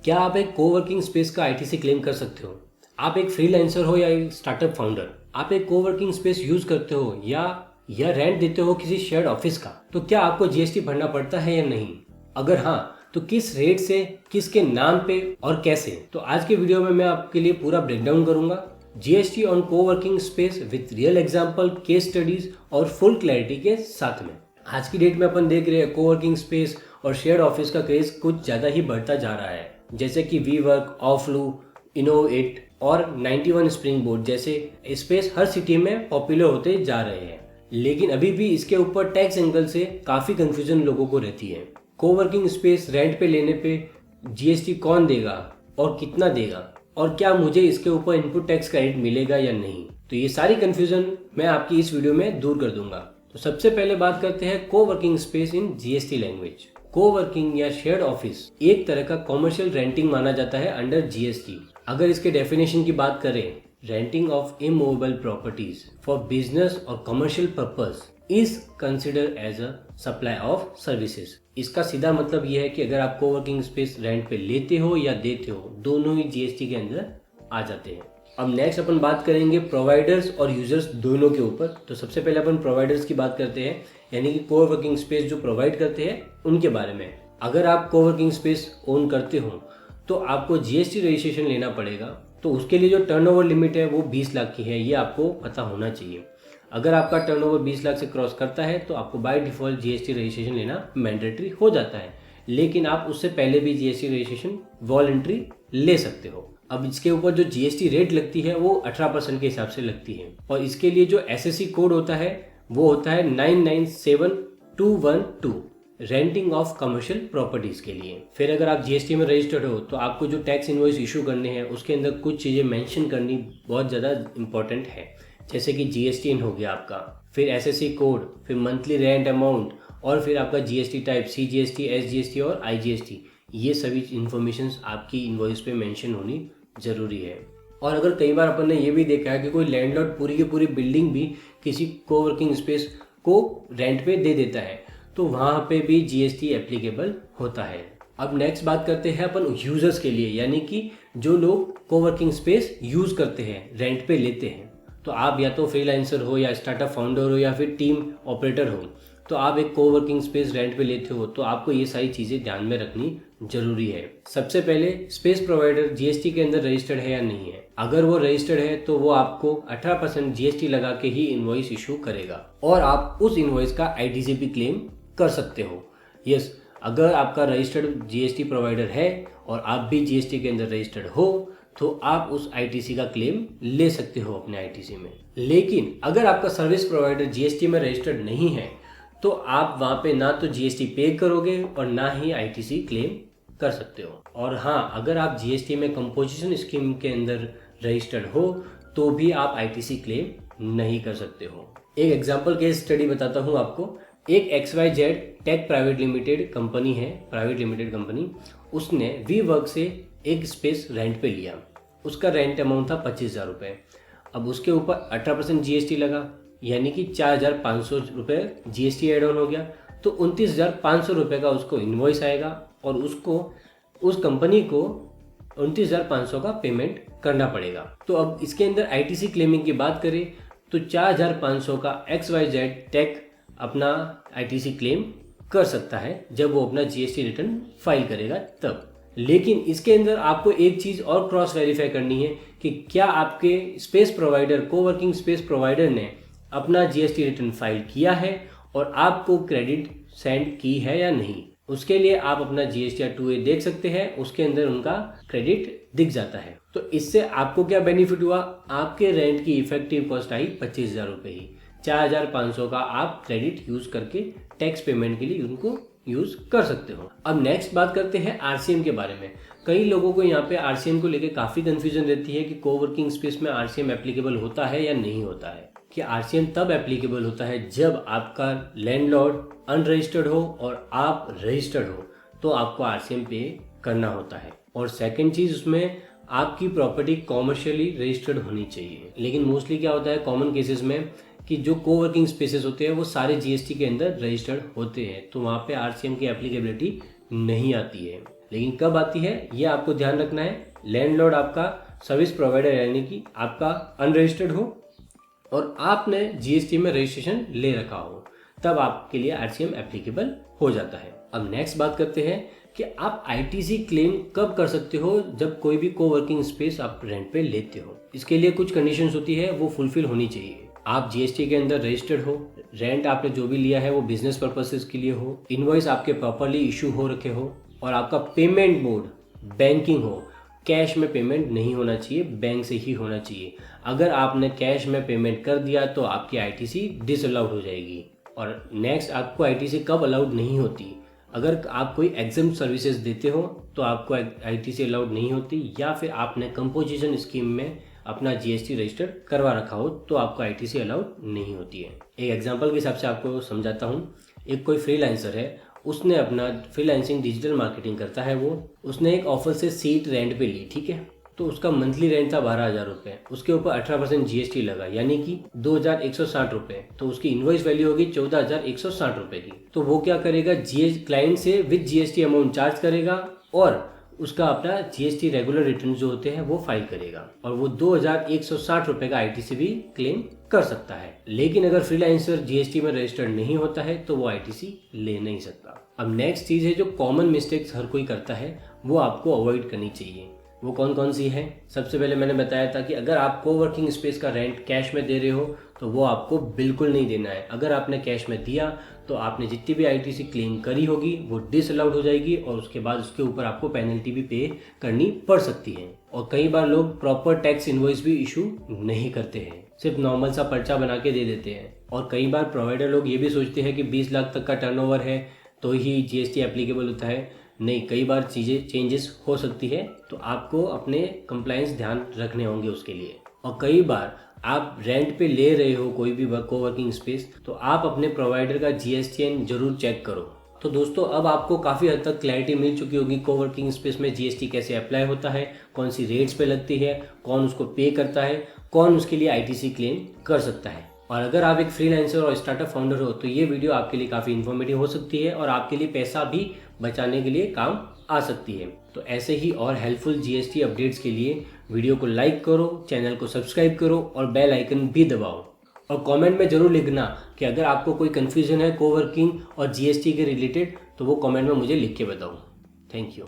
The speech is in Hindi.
क्या आप एक कोवर्किंग स्पेस का आईटीसी क्लेम कर सकते हो? आप एक फ्रीलांसर हो या एक स्टार्टअप फाउंडर, आप एक कोवर्किंग स्पेस यूज करते हो या रेंट देते हो किसी शेयर्ड ऑफिस का, तो क्या आपको जीएसटी भरना पड़ता है या नहीं? अगर हाँ, तो किस रेट से, किसके नाम पे और कैसे? तो आज के वीडियो में मैं आपके लिए पूरा ब्रेकडाउन करूंगा GST on coworking space with real example, case studies और फुल क्लैरिटी के साथ में। आज की डेट में अपन देख रहे हैं कोवर्किंग स्पेस और शेयर्ड ऑफिस का क्रेज कुछ ज़्यादा ही बढ़ता जा रहा है, जैसे कि वी वर्क, ऑफलू, इनोवेट और 91 स्प्रिंग बोर्ड जैसे स्पेस हर सिटी में पॉपुलर होते जा रहे हैं। लेकिन अभी भी इसके ऊपर टैक्स एंगल से काफ़ी कंफ्यूजन लोगों को रहती है। कोवर्किंग स्पेस रेंट पे लेने पे जीएसटी कौन देगा और कितना देगा, और क्या मुझे इसके ऊपर इनपुट टैक्स क्रेडिट मिलेगा या नहीं? तो ये सारी कंफ्यूजन मैं आपकी इस वीडियो में दूर कर दूंगा। तो सबसे पहले बात करते हैं coworking space in GST language. Coworking या शेयर्ड ऑफिस एक तरह का कॉमर्शियल रेंटिंग माना जाता है अंडर जीएसटी। अगर इसके डेफिनेशन की बात करें, renting of immovable properties for business और commercial purpose is considered as a supply of services. इसका सीधा मतलब यह है कि अगर आप कोवर्किंग स्पेस रेंट पे लेते हो या देते हो, दोनों ही जीएसटी के अंदर आ जाते हैं। अब नेक्स्ट अपन बात करेंगे प्रोवाइडर्स और यूजर्स दोनों के ऊपर। तो सबसे पहले अपन प्रोवाइडर्स की बात करते हैं, यानी कि कोवर्किंग स्पेस जो प्रोवाइड करते हैं उनके बारे में। अगर आप कोवर्किंग स्पेस ओन करते हो तो आपको जीएसटी रजिस्ट्रेशन लेना पड़ेगा। तो उसके लिए जो टर्नओवर लिमिट है वो 20 लाख की है, ये आपको पता होना चाहिए। अगर आपका टर्नओवर 20 लाख से क्रॉस करता है तो आपको बाय डिफॉल्ट जीएसटी रजिस्ट्रेशन लेना मैंडेटरी हो जाता है, लेकिन आप उससे पहले भी जीएसटी रजिस्ट्रेशन वॉलंटरी ले सकते हो। अब इसके ऊपर जो जीएसटी रेट लगती है वो 18% के हिसाब से लगती है, और इसके लिए जो एसएससी कोड होता है वो होता है 997212, रेंटिंग ऑफ कमर्शियल प्रॉपर्टीज के लिए। फिर अगर आप जीएसटी में रजिस्टर्ड हो तो आपको जो टैक्स इनवॉइस इशू करने हैं उसके अंदर कुछ चीज़ें मेंशन करनी बहुत ज़्यादा इंपॉर्टेंट है, जैसे कि जीएसटी इन हो गया आपका, फिर एसएससी कोड, फिर मंथली रेंट अमाउंट, और फिर आपका जीएसटी टाइप, सीजीएसटी, एसजीएसटी और आईजीएसटी। ये सभी इन्फॉर्मेशंस आपकी इनवॉइस पे मेंशन होनी जरूरी है। और अगर कई बार अपन ने ये भी देखा है कि कोई लैंडलॉर्ड पूरी की पूरी बिल्डिंग भी किसी कोवर्किंग स्पेस को रेंट पे दे देता है, तो वहाँ पे भी जीएसटी एप्लीकेबल होता है। अब नेक्स्ट बात करते हैं अपन यूजर्स के लिए, यानी कि जो लोग कोवर्किंग स्पेस यूज करते हैं, रेंट पे लेते हैं। तो आप या तो फ्रीलांसर हो या स्टार्टअप फाउंडर हो या फिर टीम ऑपरेटर हो, तो आप एक कोवर्किंग स्पेस रेंट पे लेते हो तो आपको ये सारी चीज़ें ध्यान में रखनी जरूरी है। सबसे पहले स्पेस प्रोवाइडर जीएसटी के अंदर रजिस्टर्ड है या नहीं है। अगर वो रजिस्टर्ड है तो वो आपको 18% जीएसटी लगा के ही इनवॉइस इशू करेगा, और आप उस इनवॉइस का आईटीसी भी क्लेम कर सकते हो। यस, अगर आपका रजिस्टर्ड जीएसटी प्रोवाइडर है और आप भी जीएसटी के अंदर रजिस्टर्ड हो तो आप उस आईटीसी का क्लेम ले सकते हो अपने आईटीसी में। लेकिन अगर आपका सर्विस प्रोवाइडर जीएसटी में रजिस्टर्ड नहीं है तो आप वहाँ पे ना तो जीएसटी पे करोगे और ना ही आईटीसी क्लेम कर सकते हो। और हाँ, अगर आप जीएसटी में कंपोजिशन स्कीम के अंदर रजिस्टर्ड हो तो भी आप आईटीसी क्लेम नहीं कर सकते हो। एक एग्जांपल केस स्टडी बताता हूँ आपको। एक XYZ tech private limited company है, प्राइवेट लिमिटेड कंपनी, उसने वी वर्क से एक स्पेस रेंट पे लिया। उसका रेंट अमाउंट था 25,000 रुपये। अब उसके ऊपर 18% जीएसटी लगा, यानी कि 4,500 रुपये जीएसटी एड ऑन हो गया। तो 29,500 रुपये का उसको इन्वॉइस आएगा और उसको, उस कंपनी को 29,500 का पेमेंट करना पड़ेगा। तो अब इसके अंदर आईटीसी क्लेमिंग की बात करें तो 4,500 का XYZ टेक अपना आईटीसी क्लेम कर सकता है जब वो अपना जीएसटी रिटर्न फाइल करेगा तब। लेकिन इसके अंदर आपको एक चीज़ और क्रॉस वेरीफाई करनी है कि क्या आपके space provider, coworking space provider ने अपना जीएसटी रिटर्न फाइल किया है और आपको क्रेडिट सेंड की है या नहीं। उसके लिए आप अपना जीएसटी 2A देख सकते हैं, उसके अंदर उनका क्रेडिट दिख जाता है। तो इससे आपको क्या बेनिफिट हुआ, आपके रेंट की इफेक्टिव कॉस्ट आई 25,000 रुपये ही। 4,500 का आप क्रेडिट यूज करके टैक्स पेमेंट के लिए उनको यूज कर सकते हो। अब नेक्स्ट बात करते हैं आरसीएम के बारे में। कई लोगों को यहाँ पे आरसीएम को लेकर काफ़ी कंफ्यूजन रहती है कि कोवर्किंग स्पेस में आरसीएम एप्लीकेबल होता है या नहीं होता है। कि आरसीएम तब एप्लीकेबल होता है जब आपका लैंडलॉर्ड अनरजिस्टर्ड हो और आप रजिस्टर्ड हो, तो आपको आरसीएम पे करना होता है। और सेकंड चीज़, उसमें आपकी प्रॉपर्टी कॉमर्शियली रजिस्टर्ड होनी चाहिए। लेकिन मोस्टली क्या होता है कॉमन केसेस में कि जो कोवर्किंग स्पेसेस होते हैं वो सारे जीएसटी के अंदर रजिस्टर्ड होते हैं, तो वहाँ पे आरसीएम की एप्लीकेबिलिटी नहीं आती है। लेकिन कब आती है ये आपको ध्यान रखना है। लैंडलॉर्ड आपका सर्विस प्रोवाइडर यानी कि आपका अनरजिस्टर्ड हो और आपने जीएसटी में रजिस्ट्रेशन ले रखा हो, तब आपके लिए आरसीएम एप्लीकेबल हो जाता है। अब नेक्स्ट बात करते हैं कि आप आईटीसी क्लेम कब कर सकते हो जब कोई भी कोवर्किंग स्पेस आप रेंट पे लेते हो। इसके लिए कुछ कंडीशंस होती है, वो फुलफिल होनी चाहिए। आप जीएसटी के अंदर रजिस्टर्ड हो, रेंट आपने जो भी लिया है वो बिजनेस पर्पसेस के लिए हो, इनवॉइस आपके प्रॉपरली इशू हो रखे हो और आपका पेमेंट मोड बैंकिंग हो। कैश में पेमेंट नहीं होना चाहिए, बैंक से ही होना चाहिए। अगर आपने कैश में पेमेंट कर दिया तो आपकी आईटीसी डिसअलाउड हो जाएगी। और नेक्स्ट, आपको आईटीसी कब अलाउड नहीं होती, अगर आप कोई एग्जाम सर्विसेज देते हो तो आपको आईटीसी अलाउड नहीं होती, या फिर आपने कंपोजिशन स्कीम में अपना जीएसटी रजिस्टर करवा रखा हो तो आपको आईटीसी अलाउड नहीं होती है। एक एग्जांपल के हिसाब से आपको समझाता हूँ। एक कोई फ्रीलांसर है, उसने अपना फ्रीलांसिंग डिजिटल मार्केटिंग करता है, उसने एक ऑफर से सीट रेंट पे ली, ठीक है। तो उसका मंथली रेंट था 12,000 रुपये, उसके ऊपर 18% जीएसटी लगा यानी कि 2,160 रुपये। तो उसकी इनवॉइस वैल्यू होगी 14,160 रुपये की। तो वो क्या करेगा, क्लाइंट से विद जीएसटी अमाउंट चार्ज करेगा और उसका अपना जीएसटी रेगुलर रिटर्न जो होते हैं वो फाइल करेगा और वो 2,160 रुपये का आईटीसी भी क्लेम कर सकता है। लेकिन अगर फ्रीलांसर जीएसटी में रजिस्टर्ड नहीं होता है तो वो आईटीसी ले नहीं सकता। अब नेक्स्ट चीज़ है जो कॉमन मिस्टेक्स हर कोई करता है, वो आपको अवॉइड करनी चाहिए। वो कौन कौन सी है? सबसे पहले मैंने बताया था कि अगर आप कोवर्किंग स्पेस का रेंट कैश में दे रहे हो तो वो आपको बिल्कुल नहीं देना है। अगर आपने कैश में दिया तो आपने जितनी भी आईटीसी क्लेम करी होगी वो डिसअलाउड हो जाएगी और उसके बाद उसके ऊपर आपको पेनल्टी भी पे करनी पड़ सकती है। और कई बार लोग प्रॉपर टैक्स इनवॉइस भी इशू नहीं करते हैं, सिर्फ नॉर्मल सा पर्चा बना के दे देते हैं। और कई बार प्रोवाइडर लोग ये भी सोचते हैं कि 20 लाख तक का टर्नओवर है तो ही जीएसटी एप्लीकेबल होता है। नहीं, कई बार चीज़ें चेंजेस हो सकती है, तो आपको अपने कंप्लायंस ध्यान रखने होंगे उसके लिए। और कई बार आप रेंट पे ले रहे हो कोई भी कोवर्किंग स्पेस, तो आप अपने प्रोवाइडर का जीएसटीएन जरूर चेक करो। तो दोस्तों, अब आपको काफ़ी हद तक क्लैरिटी मिल चुकी होगी कोवर्किंग स्पेस में जीएसटी कैसे अप्लाई होता है, कौन सी रेट्स पे लगती है, कौन उसको पे करता है, कौन उसके लिए आईटीसी क्लेम कर सकता है। और अगर आप एक फ्रीलांसर और स्टार्टअप फाउंडर हो तो ये वीडियो आपके लिए काफ़ी इन्फॉर्मेटिव हो सकती है और आपके लिए पैसा भी बचाने के लिए काम आ सकती है। तो ऐसे ही और हेल्पफुल जीएसटी अपडेट्स के लिए वीडियो को लाइक करो, चैनल को सब्सक्राइब करो और बेल आइकन भी दबाओ। और कमेंट में ज़रूर लिखना कि अगर आपको कोई कन्फ्यूजन है कोवर्किंग और जीएसटी के रिलेटेड तो वो कमेंट में मुझे लिख के बताओ। Thank you.